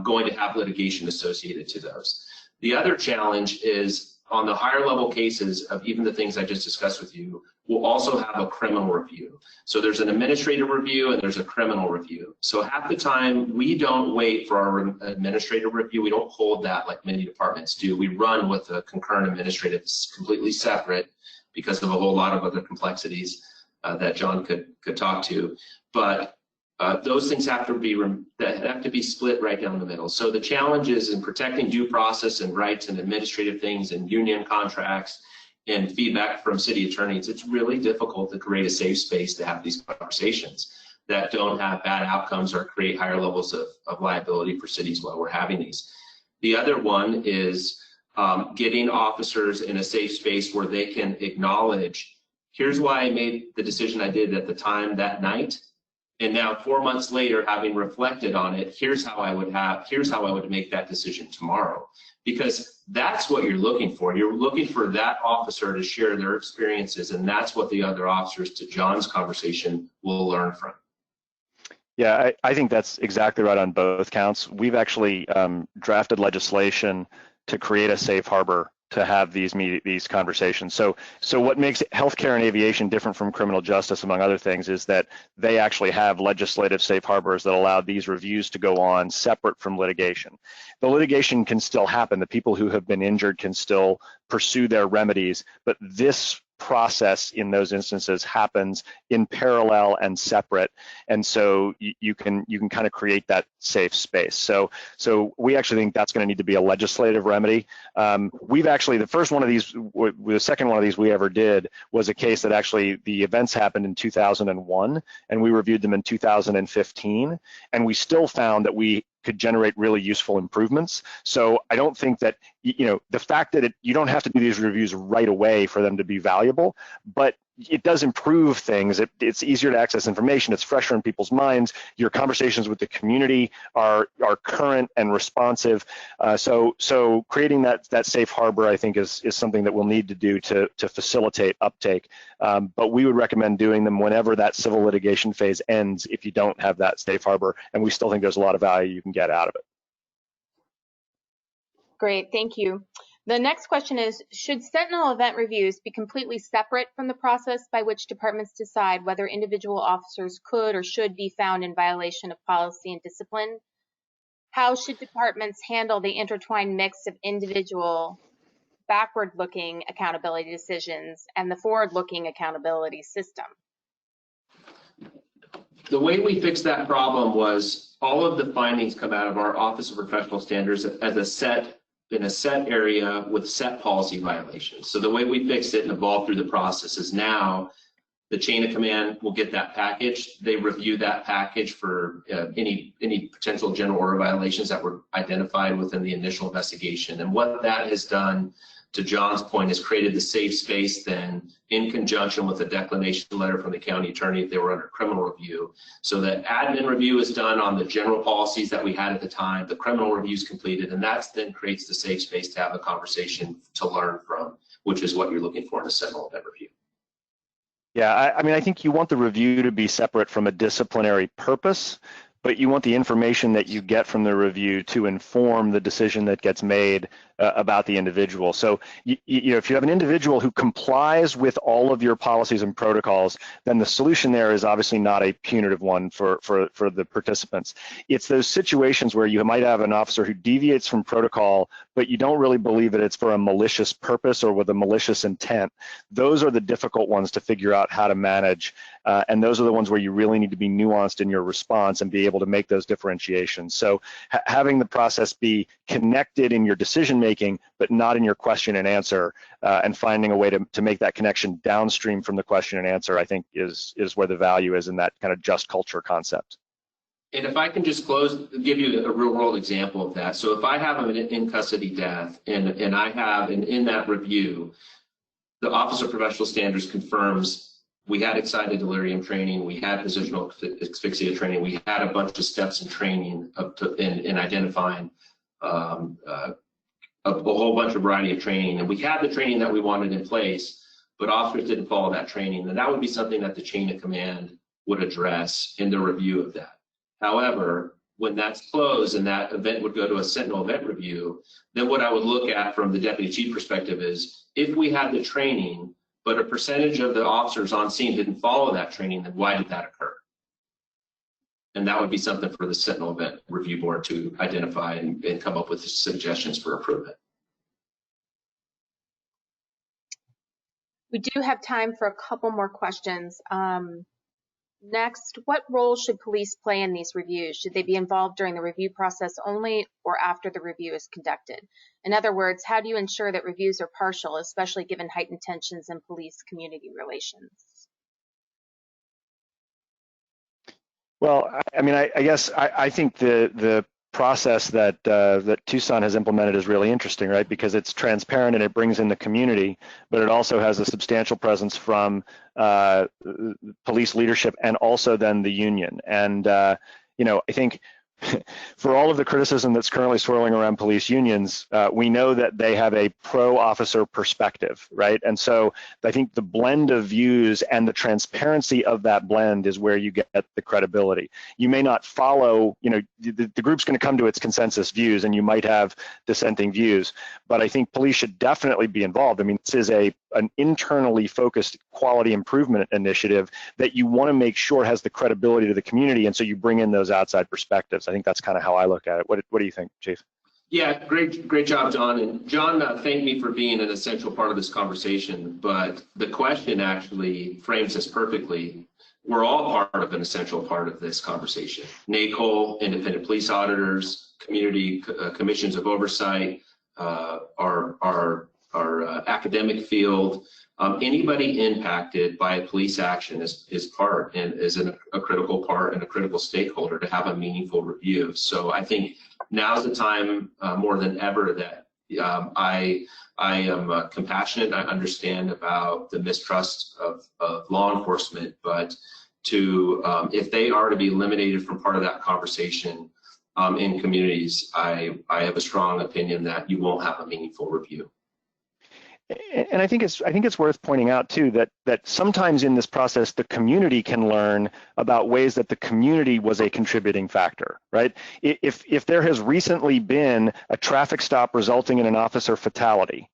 going to have litigation associated to those. The other challenge is on the higher-level cases of even the things I just discussed with you, we'll also have a criminal review. So there's an administrative review and there's a criminal review. So half the time we don't wait for our administrative review. We don't hold that like many departments do. We run with a concurrent administrative, completely separate because of a whole lot of other complexities that John could talk to. But those things have to be split right down the middle. So the challenge is in protecting due process and rights and administrative things and union contracts and feedback from city attorneys. It's really difficult to create a safe space to have these conversations that don't have bad outcomes or create higher levels of liability for cities while we're having these. The other one is getting officers in a safe space where they can acknowledge, here's why I made the decision I did at the time that night. And now 4 months later, having reflected on it, here's how I would make that decision tomorrow. Because that's what you're looking for. You're looking for that officer to share their experiences, and that's what the other officers, to John's conversation, will learn from. Yeah, I think that's exactly right on both counts. We've actually drafted legislation to create a safe harbor to have these conversations. So what makes healthcare and aviation different from criminal justice, among other things, is that they actually have legislative safe harbors that allow these reviews to go on separate from litigation. The litigation can still happen. The people who have been injured can still pursue their remedies, but this process in those instances happens in parallel and separate, and so you can kind of create that safe space. So we actually think that's going to need to be a legislative remedy. We've actually, the second one of these we ever did was a case that actually the events happened in 2001, and we reviewed them in 2015, and we still found that we could generate really useful improvements. So I don't think that, the fact that you don't have to do these reviews right away for them to be valuable, but it does improve things. It's easier to access information. It's fresher in people's minds. Your conversations with the community are current and responsive. So creating that safe harbor, I think, is something that we'll need to do to facilitate uptake. But we would recommend doing them whenever that civil litigation phase ends if you don't have that safe harbor, and we still think there's a lot of value you can get out of it. Great, thank you. The next question is, should Sentinel event reviews be completely separate from the process by which departments decide whether individual officers could or should be found in violation of policy and discipline? How should departments handle the intertwined mix of individual backward-looking accountability decisions and the forward-looking accountability system? The way we fixed that problem was all of the findings come out of our Office of Professional Standards in a set area with set policy violations. So the way we fixed it and evolved through the process is now the chain of command will get that package. They review that package for any potential general order violations that were identified within the initial investigation. And what that has done, to John's point, has created the safe space then in conjunction with a declination letter from the county attorney if they were under criminal review. So the admin review is done on the general policies that we had at the time, the criminal review is completed, and that then creates the safe space to have a conversation to learn from, which is what you're looking for in a Sentinel event review. Yeah, I mean, I think you want the review to be separate from a disciplinary purpose, but you want the information that you get from the review to inform the decision that gets made about the individual. So, if you have an individual who complies with all of your policies and protocols, then the solution there is obviously not a punitive one for the participants. It's those situations where you might have an officer who deviates from protocol, but you don't really believe that it's for a malicious purpose or with a malicious intent. Those are the difficult ones to figure out how to manage, and those are the ones where you really need to be nuanced in your response and be able to make those differentiations. So having the process be connected in your decision making, but not in your question and answer, and finding a way to make that connection downstream from the question and answer, I think is where the value is in that kind of just culture concept. And if I can just give you a real world example of that. So if I have an in custody death and I have, in that review, the Office of Professional Standards confirms we had excited delirium training, we had positional asphyxia training, we had a bunch of steps in training in identifying a whole bunch of variety of training, and we had the training that we wanted in place, but officers didn't follow that training, and that would be something that the chain of command would address in the review of that. However, when that's closed and that event would go to a Sentinel event review, then what I would look at from the deputy chief perspective is, if we had the training, but a percentage of the officers on scene didn't follow that training, then why did that occur? And that would be something for the Sentinel event review board to identify and come up with suggestions for improvement. We do have time for a couple more questions. Next, what role should police play in these reviews? Should they be involved during the review process only or after the review is conducted? In other words, how do you ensure that reviews are partial, especially given heightened tensions in police-community relations? Well, I mean, I guess I think the process that Tucson has implemented is really interesting, right? Because it's transparent and it brings in the community, but it also has a substantial presence from police leadership and also then the union. And I think for all of the criticism that's currently swirling around police unions, we know that they have a pro-officer perspective, right? And so I think the blend of views and the transparency of that blend is where you get the credibility. You may not follow, you know, the group's going to come to its consensus views, and you might have dissenting views, but I think police should definitely be involved. I mean, this is an internally focused quality improvement initiative that you want to make sure has the credibility to the community, and so you bring in those outside perspectives. I think that's kind of how I look at it. What do you think, Chief? Yeah, great job, John. And John thanked me for being an essential part of this conversation, but the question actually frames this perfectly. We're all part of an essential part of this conversation. NACOL, independent police auditors, community commissions of oversight, our academic field, anybody impacted by a police action is part and is a critical part and a critical stakeholder to have a meaningful review. So I think now's the time more than ever that I am compassionate. I understand about the mistrust of law enforcement, but if they are to be eliminated from part of that conversation in communities, I have a strong opinion that you won't have a meaningful review. And I think it's worth pointing out too that sometimes in this process the community can learn about ways that the community was a contributing factor, right? If there has recently been a traffic stop resulting in an officer fatality,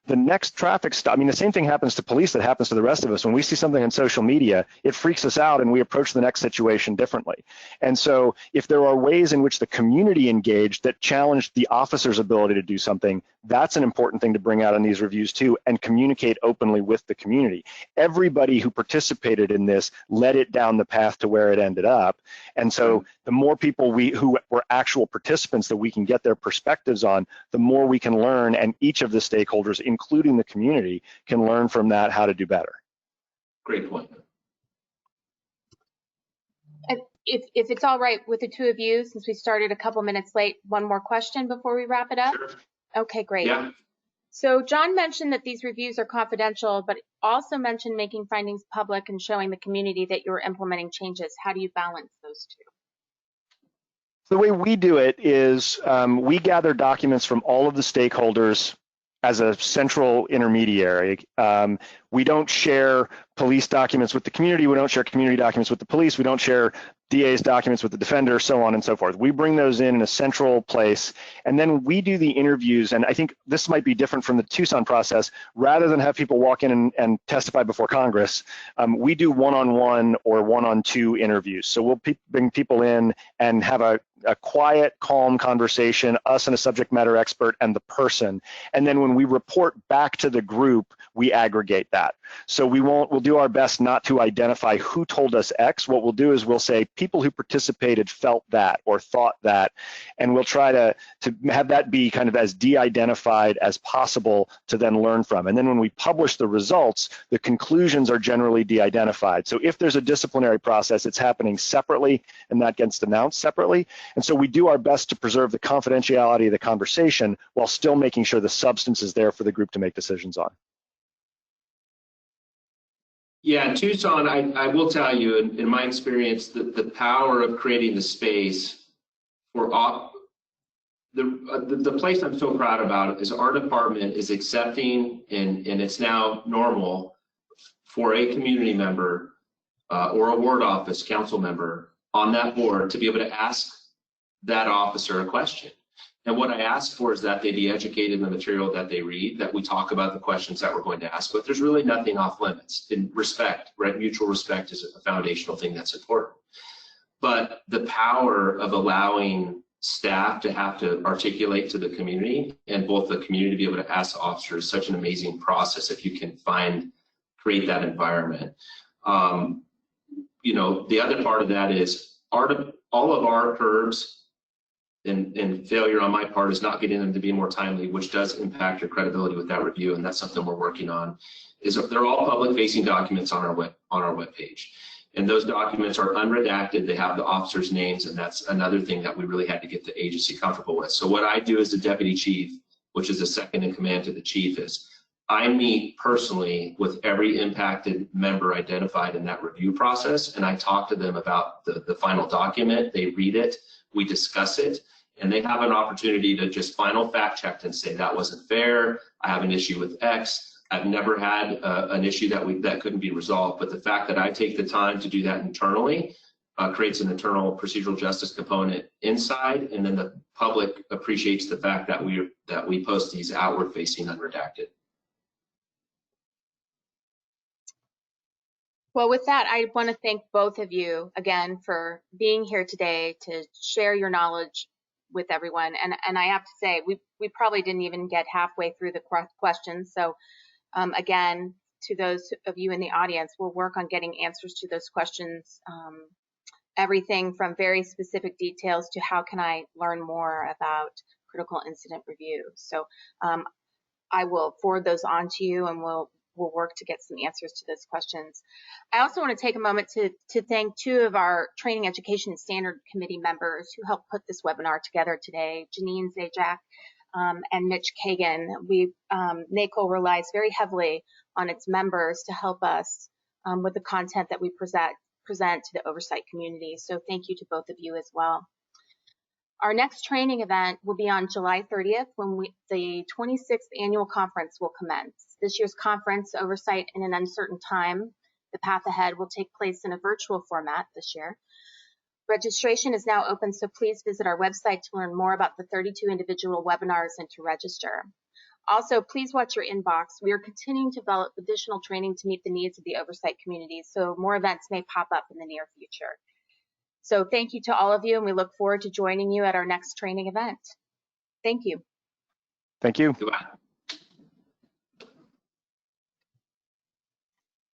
the next traffic stop, I mean, the same thing happens to police that happens to the rest of us. When we see something on social media, it freaks us out and we approach the next situation differently. And so if there are ways in which the community engaged that challenge the officer's ability to do something, that's an important thing to bring out in these reviews too, and communicate openly with the community. Everybody who participated in this led it down the path to where it ended up. And so the more people who were actual participants that we can get their perspectives on, the more we can learn, and each of the stakeholders, including the community, can learn from that how to do better. Great point. If it's all right with the two of you, since we started a couple minutes late, one more question before we wrap it up? Sure. Okay, great. Yeah. So John mentioned that these reviews are confidential, but also mentioned making findings public and showing the community that you're implementing changes. How do you balance those two? The way we do it is we gather documents from all of the stakeholders as a central intermediary. We don't share police documents with the community. We don't share community documents with the police. We don't share DA's documents with the defender, so on and so forth. We bring those in a central place, and then we do the interviews. And I think this might be different from the Tucson process. Rather than have people walk in and testify before Congress, we do one-on-one or one-on-two interviews. So we'll bring people in and have a quiet, calm conversation, us and a subject matter expert and the person. And then when we report back to the group, we aggregate that. So we'll do our best not to identify who told us X. What we'll do is we'll say people who participated felt that or thought that, and we'll try to have that be kind of as de-identified as possible to then learn from. And then when we publish the results, the conclusions are generally de-identified. So if there's a disciplinary process, it's happening separately and that gets announced separately. And so we do our best to preserve the confidentiality of the conversation while still making sure the substance is there for the group to make decisions on. Yeah, in Tucson, I will tell you, in my experience, the power of creating the space for the place I'm so proud about is our department is accepting, and it's now normal for a community member or a ward office council member on that board to be able to ask that officer a question. And what I ask for is that they be educated in the material that they read, that we talk about the questions that we're going to ask, but there's really nothing off limits. In respect, right? Mutual respect is a foundational thing that's important. But the power of allowing staff to have to articulate to the community and both the community to be able to ask the officers is such an amazing process if you can create that environment. You know, the other part of that is all of our curbs and failure on my part is not getting them to be more timely, which does impact your credibility with that review, and that's something we're working on. Is they're all public-facing documents on our webpage, and those documents are unredacted. They have the officers' names, and that's another thing that we really had to get the agency comfortable with. So what I do as the deputy chief, which is the second in command to the chief, is I meet personally with every impacted member identified in that review process, and I talk to them about the final document. They read it. we discuss it, and they have an opportunity to just final fact check and say that wasn't fair, I have an issue with X. I've never had an issue that couldn't be resolved, but the fact that I take the time to do that internally creates an internal procedural justice component inside, and then the public appreciates the fact that we post these outward-facing unredacted. Well, with that, I want to thank both of you again for being here today to share your knowledge with everyone. And I have to say, we probably didn't even get halfway through the questions. So again, to those of you in the audience, we'll work on getting answers to those questions. Everything from very specific details to how can I learn more about critical incident review. So I will forward those on to you, and we'll work to get some answers to those questions. I also want to take a moment to thank two of our Training, Education, and Standard Committee members who helped put this webinar together today, Janine Zajac and Mitch Kagan. NACOL relies very heavily on its members to help us with the content that we present to the oversight community. So thank you to both of you as well. Our next training event will be on July 30th when the 26th annual conference will commence. This year's conference, Oversight in an Uncertain Time, The Path Ahead, will take place in a virtual format this year. Registration is now open, so please visit our website to learn more about the 32 individual webinars and to register. Also, please watch your inbox. We are continuing to develop additional training to meet the needs of the oversight community, so more events may pop up in the near future. So thank you to all of you, and we look forward to joining you at our next training event. Thank you. Thank you. Goodbye.